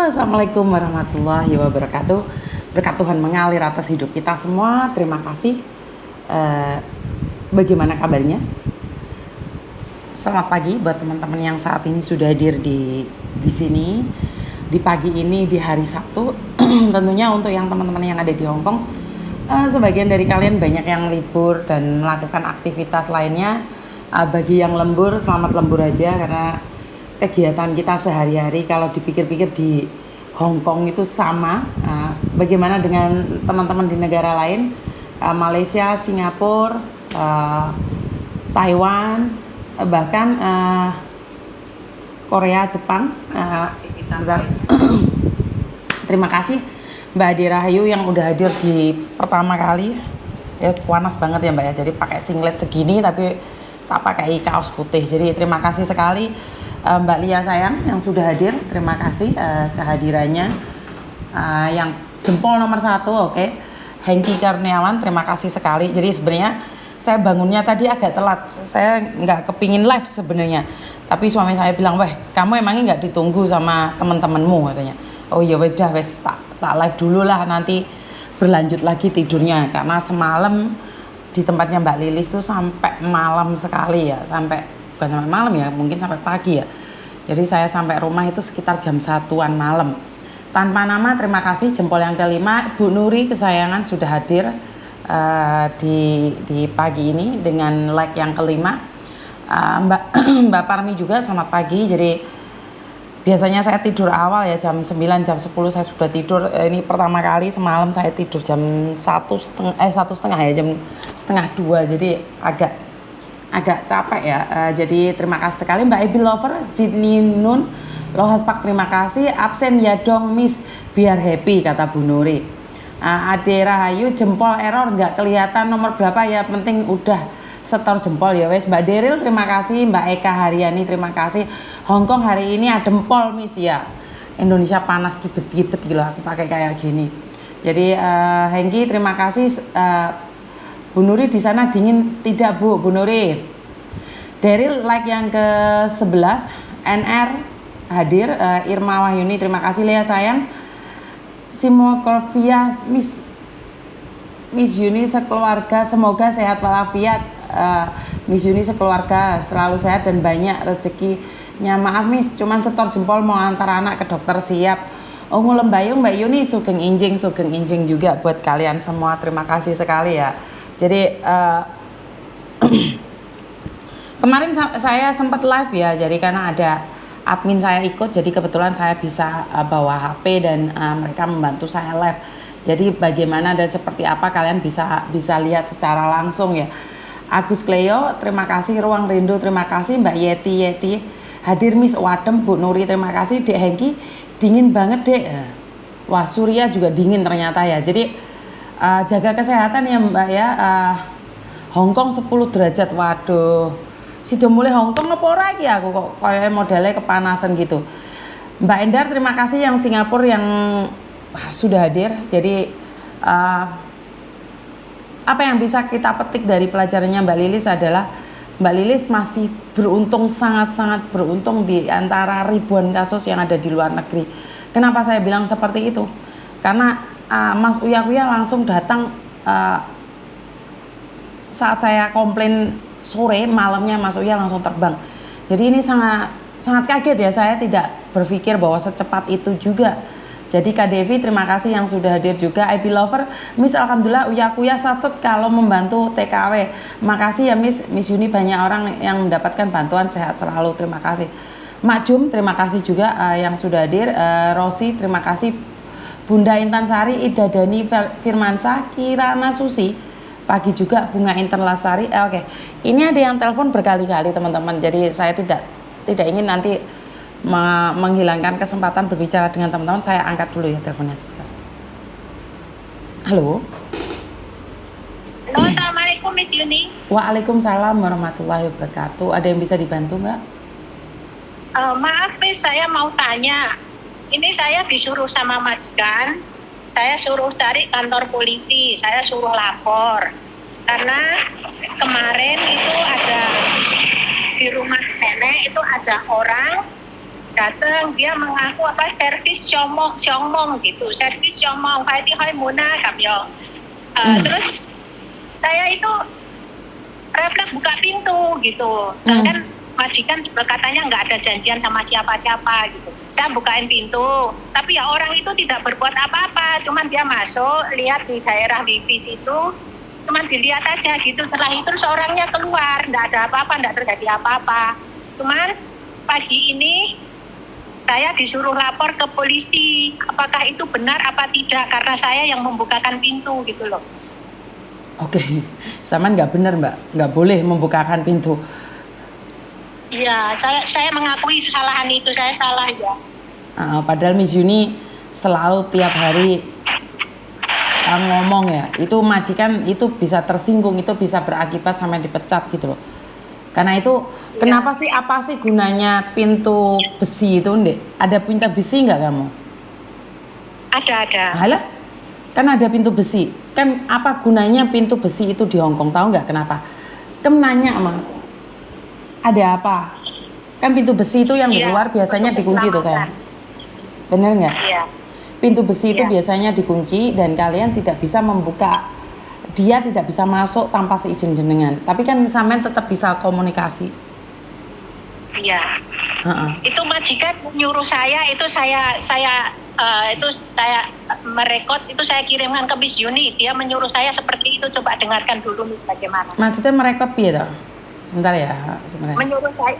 Assalamualaikum warahmatullahi wabarakatuh. Berkat Tuhan mengalir atas hidup kita semua. Terima kasih. Bagaimana kabarnya? Selamat pagi buat teman-teman yang saat ini sudah hadir di sini di pagi ini di hari Sabtu. Tentunya untuk yang teman-teman yang ada di Hong Kong, sebagian dari kalian banyak yang libur dan melakukan aktivitas lainnya. Bagi yang lembur, selamat lembur aja karena kegiatan kita sehari-hari kalau dipikir-pikir di Hong Kong itu sama. Bagaimana dengan teman-teman di negara lain, Malaysia, Singapura, Taiwan, bahkan Korea, Jepang. Sebentar. Terima kasih Mbak Adi Rahayu yang udah hadir di pertama kali. Ya panas banget ya Mbak ya, jadi pakai singlet segini tapi tak pakai kaos putih. Jadi terima kasih sekali Mbak Lia sayang yang sudah hadir, terima kasih kehadirannya. Yang jempol nomor 1, oke. Hengki Karniawan, terima kasih sekali. Jadi sebenarnya saya bangunnya tadi agak telat, saya nggak kepingin live sebenarnya. Tapi suami saya bilang, weh kamu emangnya nggak ditunggu sama teman-temanmu katanya. Oh iya udah wes tak live dulu lah, nanti berlanjut lagi tidurnya. Karena semalam di tempatnya Mbak Lilis tuh sampai malam sekali ya, bukan sampai malam ya, mungkin sampai pagi ya. Jadi saya sampai rumah itu sekitar jam 1-an malam. Tanpa nama, terima kasih jempol yang kelima. Bu Nuri kesayangan sudah hadir di pagi ini dengan like yang kelima. Mbak Parmi juga selamat pagi. Jadi biasanya saya tidur awal ya jam 9, jam 10 saya sudah tidur. Ini pertama kali semalam saya tidur jam 1:30 ya, jam 1:30. Jadi agak capek ya. Jadi terima kasih sekali Mbak Ebi Lover, Sydney Nun, Lohaspak terima kasih. Absen ya dong Miss, biar happy kata Bu Nuri. Ade Rahayu jempol error nggak kelihatan nomor berapa ya, penting udah setor jempol ya wes. Mbak Deril terima kasih. Mbak Eka Haryani terima kasih. Hong Kong hari ini ada jempol Miss ya. Indonesia panas kibet-kibet gitu aku pakai kayak gini. Jadi Hengki terima kasih. Bu Nuri di sana dingin tidak Bu Nuri? Deril like yang ke-11. NR hadir. Irma Wahyuni terima kasih. Lea sayang. Simokorvia Miss Yuni sekeluarga semoga sehat walafiat. Miss Yuni sekeluarga selalu sehat dan banyak rezekinya. Maaf Miss, cuman setor jempol mau antar anak ke dokter siap. Oh ngulembayung Mbak Yuni, sugeng injing juga buat kalian semua. Terima kasih sekali ya. Jadi kemarin saya sempat live ya, jadi karena ada admin saya ikut, jadi kebetulan saya bisa bawa HP dan mereka membantu saya live. Jadi bagaimana dan seperti apa kalian bisa lihat secara langsung ya. Agus Cleo terima kasih. Ruang Rindu terima kasih. Mbak Yeti hadir. Miss Wadem, Bu Nuri terima kasih. Dek Hengki dingin banget Dek. Wah Surya juga dingin ternyata ya. Jadi jaga kesehatan ya Mbak ya. Hong Kong 10 derajat. Waduh, sido mulai Hong Kong apa ora iki aku kok kayak modelnya kepanasan gitu. Mbak Endar terima kasih. Yang Singapura yang sudah hadir. Jadi apa yang bisa kita petik dari pelajarannya Mbak Lilis adalah Mbak Lilis masih beruntung, sangat-sangat beruntung di antara ribuan kasus yang ada di luar negeri. Kenapa saya bilang seperti itu? Karena Mas Uya langsung datang saat saya komplain sore, malamnya Mas Uya langsung terbang. Jadi ini sangat kaget ya, saya tidak berpikir bahwa secepat itu juga. Jadi Kak Devi terima kasih yang sudah hadir juga. IB Lover, Miss alhamdulillah Uya satset kalau membantu TKW. Makasih ya Miss Yuni, banyak orang yang mendapatkan bantuan, sehat selalu, terima kasih. Mak Jum terima kasih juga yang sudah hadir. Rosi terima kasih. Bunda Intan Sari, Ida Dani Firmansa, Kirana Susi, pagi juga Bunga Intan Lasari. Oke. Ini ada yang telepon berkali-kali teman-teman. Jadi saya tidak ingin nanti menghilangkan kesempatan berbicara dengan teman-teman. Saya angkat dulu ya teleponnya sebentar. Halo. Halo, assalamualaikum Miss Yuni. Waalaikumsalam warahmatullahi wabarakatuh. Ada yang bisa dibantu Mbak? Maaf Miss, saya mau tanya. Ini saya disuruh sama majikan, saya suruh cari kantor polisi, saya suruh lapor. Karena kemarin itu ada di rumah nenek itu ada orang datang dia mengaku apa servis Xiongmong gitu, servis Xiongmong Faiti Hoi Muna kamyo. Terus saya itu refleks buka pintu gitu, kan majikan juga katanya nggak ada janjian sama siapa-siapa gitu. Saya bukain pintu, tapi ya orang itu tidak berbuat apa-apa, cuman dia masuk lihat di daerah wifi situ, cuman dilihat aja gitu. Setelah itu seorangnya keluar, nggak ada apa-apa, nggak terjadi apa-apa. Cuman pagi ini saya disuruh lapor ke polisi, apakah itu benar apa tidak, karena saya yang membukakan pintu gitu loh. Oke, Saman nggak benar Mbak, nggak boleh membukakan pintu. Iya, saya mengakui kesalahan itu, saya salah ya. Padahal Miss Yuni selalu tiap hari ngomong ya, itu majikan itu bisa tersinggung, itu bisa berakibat sampai dipecat gitu loh. Karena itu, kenapa sih, apa sih gunanya pintu besi itu, Ndek? Ada pintu besi nggak kamu? Ada. Halah? Kan ada pintu besi. Kan apa gunanya pintu besi itu di Hongkong? Tahu nggak kenapa? Kamu nanya sama, ada apa? Kan pintu besi itu yang di luar biasanya dikunci tuh sayang. Bener nggak? Iya. Pintu besi itu biasanya dikunci dan kalian tidak bisa membuka. Dia tidak bisa masuk tanpa seizin jenengan. Tapi kan sampean tetap bisa komunikasi. Iya. Itu majikan menyuruh saya, itu saya merekod, itu saya kirimkan ke Miss Yuni. Dia menyuruh saya seperti itu. Coba dengarkan dulu Miss bagaimana. Maksudnya merekod piye toh? Sebentar ya, sebenarnya.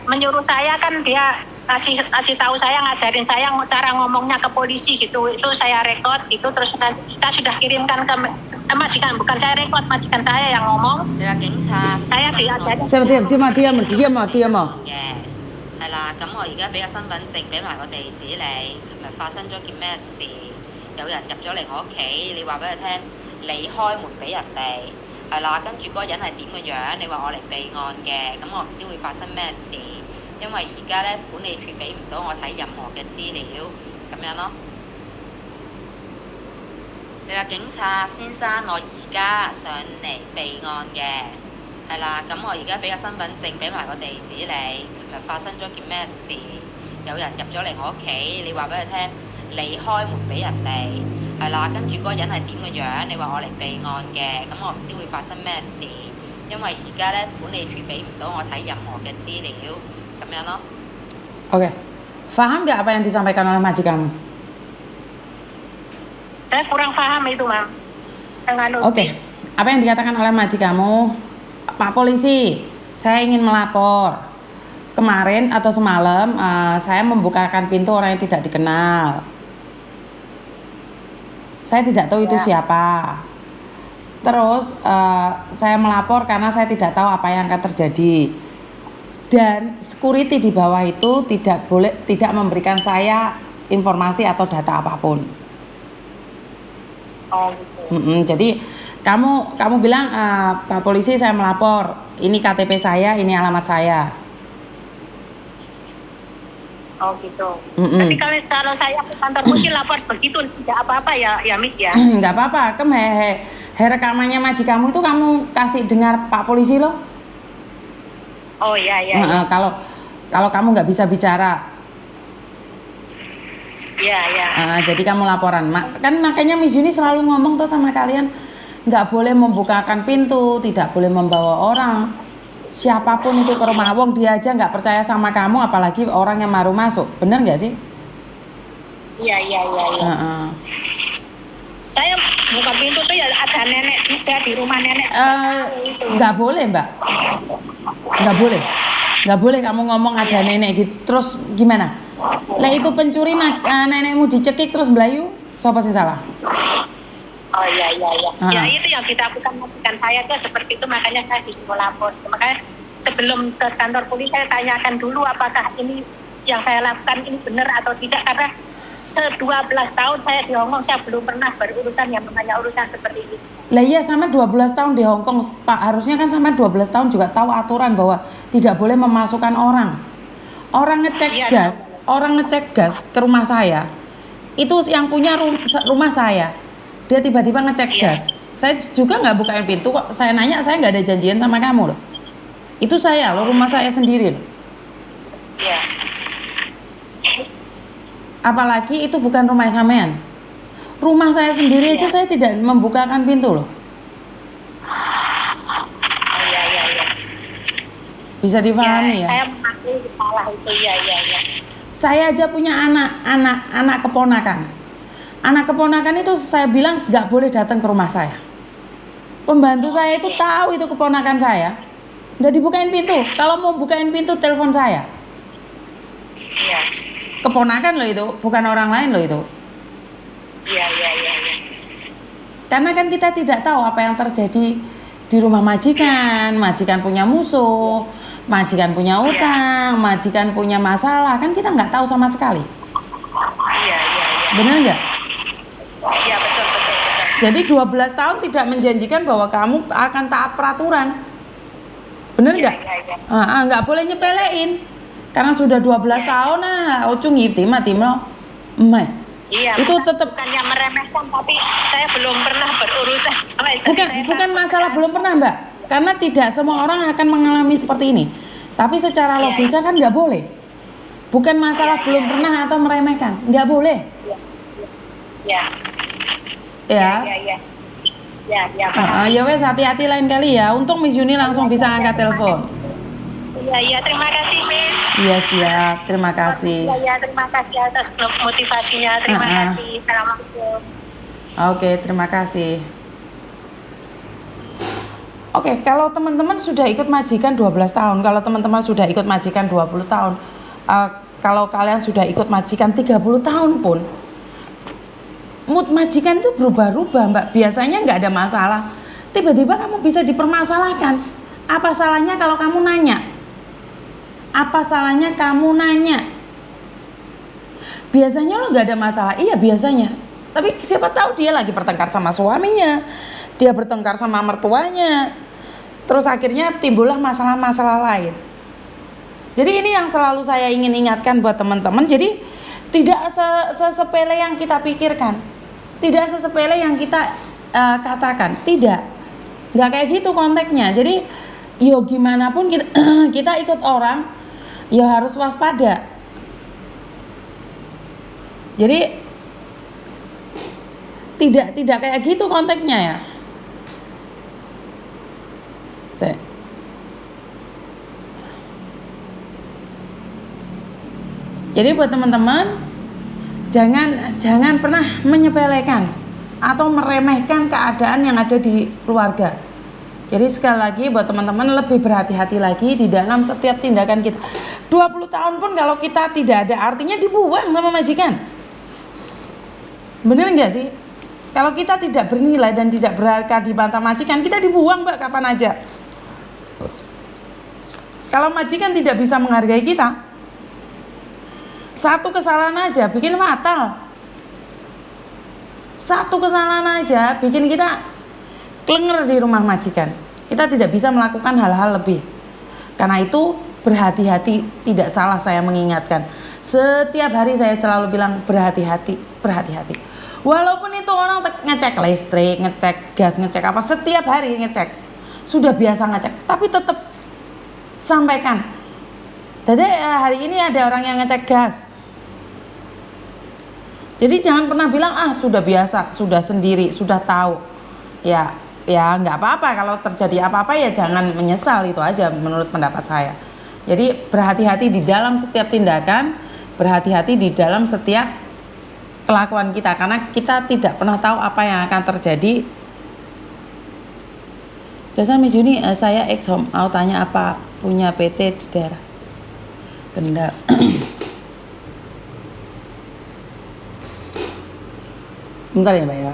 Menyuruh saya kan dia kasih tahu saya, ngajarin saya cara ngomongnya ke polisi gitu. Itu saya rekod itu, terus saya sudah kirimkan ke majikan, bukan saya rekod, majikan saya yang ngomong. Saya diajarin. Diam. 係啦，咁我而家俾個身份證俾埋個地址你，琴日發生咗件咩事？有人入咗嚟我屋企，你話俾佢聽，你開門俾人哋，係啦，跟住嗰個人係點嘅樣？你話我嚟備案嘅，咁我唔知會發生咩事，因為而家咧管理處俾唔到我睇任何嘅資料，咁樣咯。你話警察先生，我而家上嚟備案嘅。係啦，咁我而家俾個身份證俾埋個地址你，琴日發生咗件咩事？有人入咗嚟我屋企，你話俾佢聽，你開門俾人哋，係啦，跟住嗰個人係點嘅樣？你話我嚟備案嘅，咁我唔知會發生咩事，因為而家咧管理處俾唔到我睇任何嘅資料，咁樣咯。Oke, paham nggak apa yang disampaikan oleh majikanmu? Saya kurang paham itu, Mam. Oke, apa yang dikatakan oleh majikanmu? Pak Polisi, saya ingin melapor. Kemarin atau semalam saya membukakan pintu orang yang tidak dikenal. Saya tidak tahu itu siapa. Terus saya melapor karena saya tidak tahu apa yang akan terjadi. Dan security di bawah itu tidak memberikan saya informasi atau data apapun. Oh gitu. Jadi kamu bilang, Pak Polisi saya melapor, ini KTP saya, ini alamat saya. Oh gitu. Tapi kalau saya ke kantor polisi lapor begitu tidak apa-apa ya Miss ya? Nggak apa-apa, rekamannya majikanmu itu kamu kasih dengar Pak Polisi loh. Oh iya. Kalau kamu nggak bisa bicara. Iya. Jadi kamu laporan. Kan makanya Miss Yuni selalu ngomong tuh sama kalian, nggak boleh membukakan pintu, tidak boleh membawa orang, siapapun itu ke rumah. Wong dia aja nggak percaya sama kamu, apalagi orang yang baru masuk. Bener nggak sih? Iya. Saya buka pintu tuh ya ada nenek juga di rumah nenek. Nggak boleh Mbak, nggak boleh kamu ngomong ada nenek gitu. Terus gimana? Lah itu pencuri nenekmu dicekik terus belayu, siapa sih salah? Oh iya. Ya itu yang ditakutkan majikan saya tuh seperti itu, makanya saya disuruh lapor. Makanya sebelum ke kantor polisi saya tanyakan dulu apakah ini yang saya lakukan ini benar atau tidak, karena 12 tahun saya di Hongkong saya belum pernah berurusan yang namanya urusan seperti ini. Lah iya, sama 12 tahun di Hongkong Pak, harusnya kan sama 12 tahun juga tahu aturan bahwa tidak boleh memasukkan orang. Orang ngecek gas ke rumah saya. Itu yang punya rumah saya. Dia tiba-tiba ngecek gas. Saya juga nggak bukain pintu kok. Saya nanya, saya nggak ada janjian sama kamu loh. Itu saya loh, rumah saya sendiri loh. Iya. Apalagi itu bukan rumah sampean. Rumah saya sendiri aja saya tidak membukakan pintu loh. Oh iya. Bisa dipahami ya? Saya mengakui salah itu, iya. Saya aja punya anak keponakan. Anak keponakan itu saya bilang nggak boleh datang ke rumah saya. Pembantu saya itu tahu itu keponakan saya, nggak dibukain pintu. Kalau mau bukain pintu telepon saya. Iya. Keponakan loh itu, bukan orang lain loh itu. Iya. Karena kan kita tidak tahu apa yang terjadi di rumah majikan. Majikan punya musuh, majikan punya utang, majikan punya masalah. Kan kita nggak tahu sama sekali. Iya. Benar nggak? Iya, betul. Jadi 12 tahun tidak menjanjikan bahwa kamu akan taat peraturan. Benar nggak? Iya. Nggak boleh nyepelein. Karena sudah 12 tahun Ocung timno. Iya, Itu tetap bukannya meremehkan, tapi saya belum pernah berurusan sama istri saya. bukan masalah belum pernah, Mbak. Karena tidak semua orang akan mengalami seperti ini. Tapi secara logika kan nggak boleh. Bukan masalah belum pernah atau meremehkan, nggak boleh. Iya. Ya. Ya, Pak. Ya wes, hati-hati lain kali ya. Untung Miss Yuni langsung bisa angkat telepon. Iya, terima kasih, Miss. Iya siap, terima kasih. Iya, terima kasih atas motivasinya. Terima kasih. Assalamualaikum. Oke, terima kasih. Oke, kalau teman-teman sudah ikut majikan 12 tahun, kalau teman-teman sudah ikut majikan 20 tahun, kalau kalian sudah ikut majikan 30 tahun pun, mood majikan itu berubah-ubah, Mbak. Biasanya nggak ada masalah. Tiba-tiba kamu bisa dipermasalahkan. Apa salahnya kalau kamu nanya? Apa salahnya kamu nanya? Biasanya lo nggak ada masalah. Iya, biasanya. Tapi siapa tahu dia lagi bertengkar sama suaminya. Dia bertengkar sama mertuanya. Terus akhirnya timbullah masalah-masalah lain. Jadi ini yang selalu saya ingin ingatkan buat teman-teman. Jadi tidak sesepele yang kita pikirkan. Tidak sesepele yang kita katakan. Tidak. Nggak kayak gitu konteksnya. Jadi yo gimana pun kita, kita ikut orang, ya harus waspada. Jadi tidak kayak gitu konteksnya ya. Jadi buat teman-teman, jangan pernah menyepelekan atau meremehkan keadaan yang ada di keluarga. Jadi sekali lagi buat teman-teman lebih berhati-hati lagi di dalam setiap tindakan kita. 20 tahun pun kalau kita tidak ada artinya dibuang sama majikan. Bener nggak sih? Kalau kita tidak bernilai dan tidak berharga di mata majikan, kita dibuang, Mbak, kapan aja. Kalau majikan tidak bisa menghargai kita, satu kesalahan aja bikin fatal. Satu kesalahan aja bikin kita klenger di rumah majikan. Kita tidak bisa melakukan hal-hal lebih. Karena itu berhati-hati, tidak salah saya mengingatkan. Setiap hari saya selalu bilang berhati-hati, berhati-hati. Walaupun itu orang ngecek listrik, ngecek gas, ngecek apa, setiap hari ngecek. Sudah biasa ngecek, tapi tetap sampaikan. Jadi hari ini ada orang yang ngecek gas. Jadi jangan pernah bilang sudah biasa, sudah sendiri, sudah tahu. Ya nggak apa-apa kalau terjadi apa-apa ya jangan menyesal, itu aja menurut pendapat saya. Jadi berhati-hati di dalam setiap tindakan, berhati-hati di dalam setiap kelakuan kita karena kita tidak pernah tahu apa yang akan terjadi. Jasa Miss Yuni, saya ex-home, mau tanya apa punya PT di daerah Kendal. Sebentar ya, Mbak ya.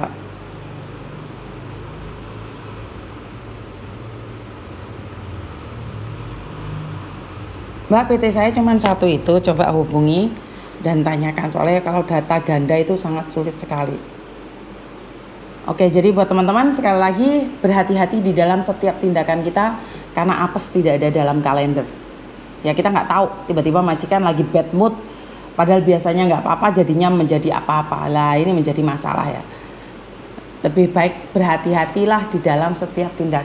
Mbak, PT saya cuma satu itu, coba hubungi dan tanyakan, soalnya kalau data ganda itu sangat sulit sekali. Oke, jadi buat teman-teman sekali lagi berhati-hati di dalam setiap tindakan kita karena apes tidak ada dalam kalender. Ya kita nggak tahu, tiba-tiba majikan lagi bad mood, padahal biasanya nggak apa-apa jadinya menjadi apa-apa. Lah ini menjadi masalah ya. Lebih baik berhati-hatilah di dalam setiap tindakan.